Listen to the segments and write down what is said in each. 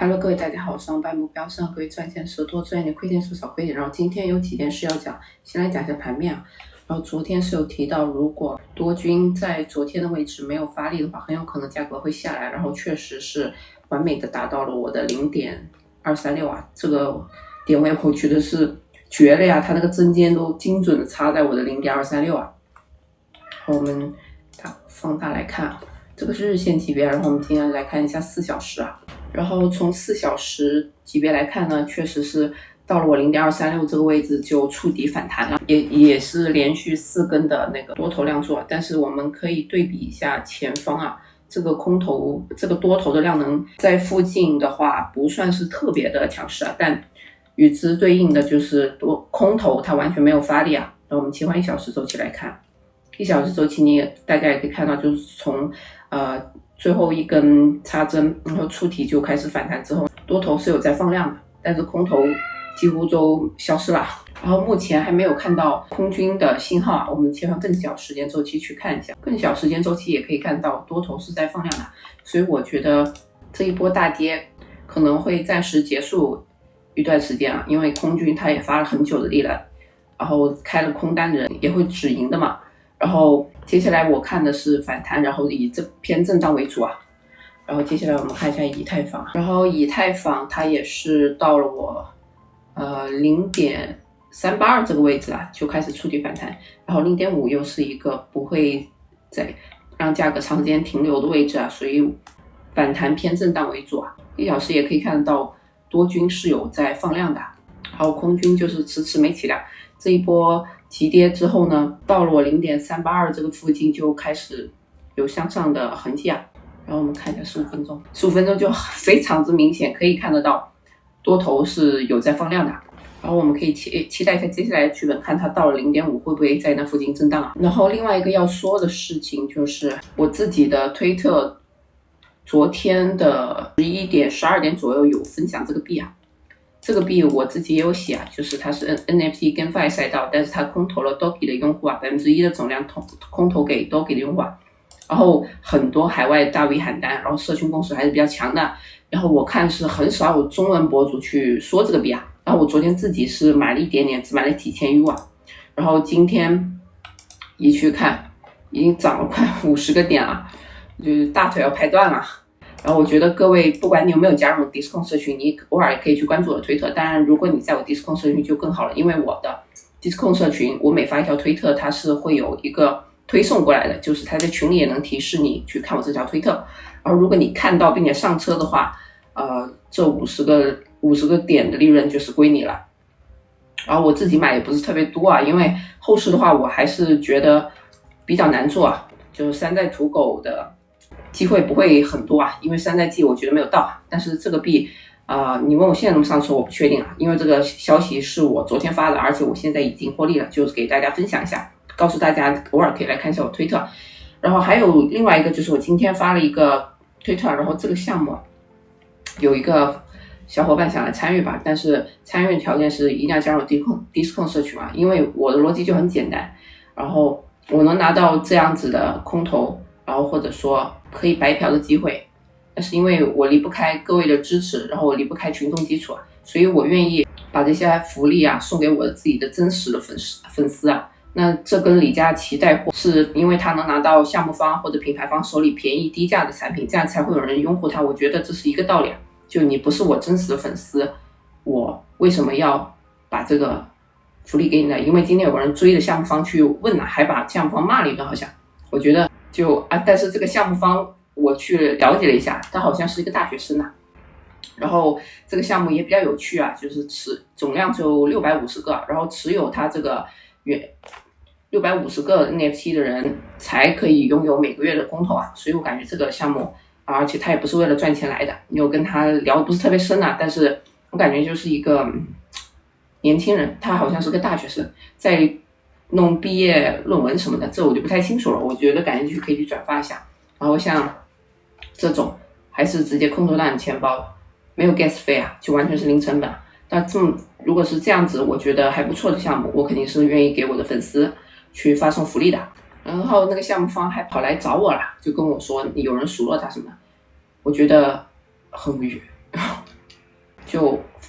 Hello，各位大家好，我是上班目标上可以赚钱时多赚一点，亏钱时少亏点。然后今天有几件事要讲，先来讲一下盘面啊。然后昨天是有提到，如果多军在昨天的位置没有发力的话，很有可能价格会下来。然后确实是完美的达到了我的0.236啊，这个点位我觉得是绝了呀，它那个针尖都精准的插在我的0.236啊。好，我们放大来看，这个是日线级别，然后我们今天来看一下4小时啊。然后从4小时级别来看呢，确实是到了我0.236这个位置就触底反弹了，也是连续4根的那个多头量做。但是我们可以对比一下前方啊，这个多头的量能在附近的话不算是特别的强势啊，但与之对应的就是空头它完全没有发力啊。那我们切换1小时周期来看，1小时周期大家也可以看到，就是从最后一根插针，然后触底就开始反弹之后，多头是有在放量的，但是空头几乎都消失了。然后目前还没有看到空军的信号啊，我们切换更小时间周期去看一下，更小时间周期也可以看到多头是在放量的，所以我觉得这一波大跌可能会暂时结束一段时间啊，因为空军他也发了很久的力了，然后开了空单的人也会止盈的嘛。然后接下来我看的是反弹，然后以偏震荡为主啊。然后接下来我们看一下以太坊，然后以太坊它也是到了我0.382这个位置啊，就开始触底反弹，然后0.5又是一个不会再让价格长时间停留的位置啊，所以反弹偏震荡为主啊。1小时也可以看得到多军是有在放量的，还有空军就是迟迟没起量。这一波急跌之后呢，到了我0.382这个附近就开始有向上的痕迹啊。然后我们看一下15分钟，15分钟就非常之明显，可以看得到多头是有在放量的。然后我们可以期待一下接下来的剧本，看它到了0.5会不会在那附近震荡啊。然后另外一个要说的事情就是我自己的推特昨天的11点12点左右有分享这个币啊。这个币我自己也有写啊，就是它是 NFT GameFi 赛道，但是它空投了 Doge 的用户啊，1%的总量空投给 Doge 的用户啊，然后很多海外大 V 喊单，然后社群共识还是比较强的，然后我看是很少有中文博主去说这个币啊，然后我昨天自己是买了一点点，只买了几千 U 啊，然后今天一去看，已经涨了快50个点了，就是大腿要拍断了。然后我觉得各位不管你有没有加入 Discord 社群，你偶尔也可以去关注我的推特，当然如果你在我 Discord 社群就更好了，因为我的 Discord 社群我每发一条推特它是会有一个推送过来的，就是它在群里也能提示你去看我这条推特，然后如果你看到并且上车的话，这50个点的利润就是归你了。然后我自己买也不是特别多啊，因为后市的话我还是觉得比较难做啊，就是山寨土狗的机会不会很多啊，因为山寨季我觉得没有到，但是这个币你问我现在能不能上车我不确定啊，因为这个消息是我昨天发的，而且我现在已经获利了，就是给大家分享一下，告诉大家偶尔可以来看一下我推特。然后还有另外一个就是我今天发了一个推特，然后这个项目有一个小伙伴想来参与吧，但是参与的条件是一定要加入 Discord 社群啊，因为我的逻辑就很简单，然后我能拿到这样子的空头，然后或者说可以白嫖的机会，但是因为我离不开各位的支持，然后我离不开群众基础啊，所以我愿意把这些福利啊送给我自己的真实的粉丝啊。那这跟李佳琦带货是因为他能拿到项目方或者品牌方手里便宜低价的产品，这样才会有人拥护他，我觉得这是一个道理啊。就你不是我真实的粉丝，我为什么要把这个福利给你呢？因为今天有个人追着项目方去问了，还把项目方骂了一顿，好像我觉得但是这个项目方我去了解了一下，他好像是一个大学生啊，然后这个项目也比较有趣啊，就是总量只有650个，然后持有他这个650个 NFT 的人才可以拥有每个月的空投啊，所以我感觉这个项目而且他也不是为了赚钱来的，因为我跟他聊的不是特别深啊，但是我感觉就是一个年轻人，他好像是个大学生，在弄毕业论文什么的，这我就不太清楚了，我觉得感兴趣可以去转发一下。然后像这种还是直接空投到你钱包，没有 gas 费啊，就完全是零成本。那如果是这样子我觉得还不错的项目，我肯定是愿意给我的粉丝去发送福利的。然后那个项目方还跑来找我了，就跟我说有人数落他什么，我觉得很无语。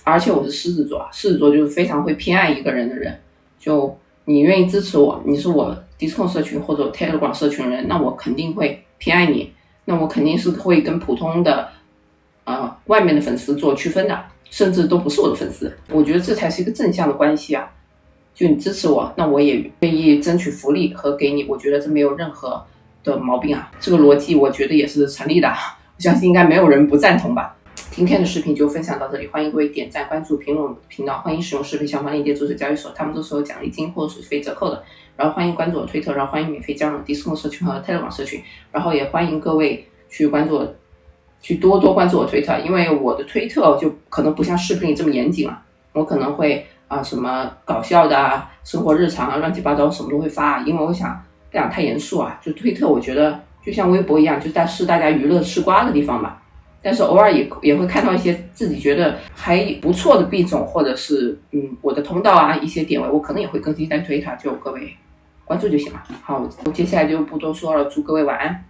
而且我是狮子座啊，狮子座就是非常会偏爱一个人的人，就你愿意支持我，你是我 Discord 社群或者 Telegram 社群人，那我肯定会偏爱你，那我肯定是会跟普通的外面的粉丝做区分的，甚至都不是我的粉丝。我觉得这才是一个正向的关系啊，就你支持我，那我也愿意争取福利和给你，我觉得这没有任何的毛病啊，这个逻辑我觉得也是成立的，我相信应该没有人不赞同吧。今天的视频就分享到这里，欢迎各位点赞、关注、评论我的频道，欢迎使用视频下方链接注册交易所，他们都是有奖励金或者是非折扣的。然后欢迎关注我推特，然后欢迎免费加入 Discord 社群和 Telegram 社群，然后也欢迎各位去关注我，去多多关注我推特，因为我的推特就可能不像视频里这么严谨了，我可能会什么搞笑的啊、生活日常啊、乱七八糟什么都会发，因为我想不想太严肃啊，就推特我觉得就像微博一样，就是大家娱乐吃瓜的地方吧。但是偶尔也会看到一些自己觉得还不错的币种，或者是我的通道啊一些点位，我可能也会更新在推它，就各位关注就行了。好，我接下来就不多说了，祝各位晚安。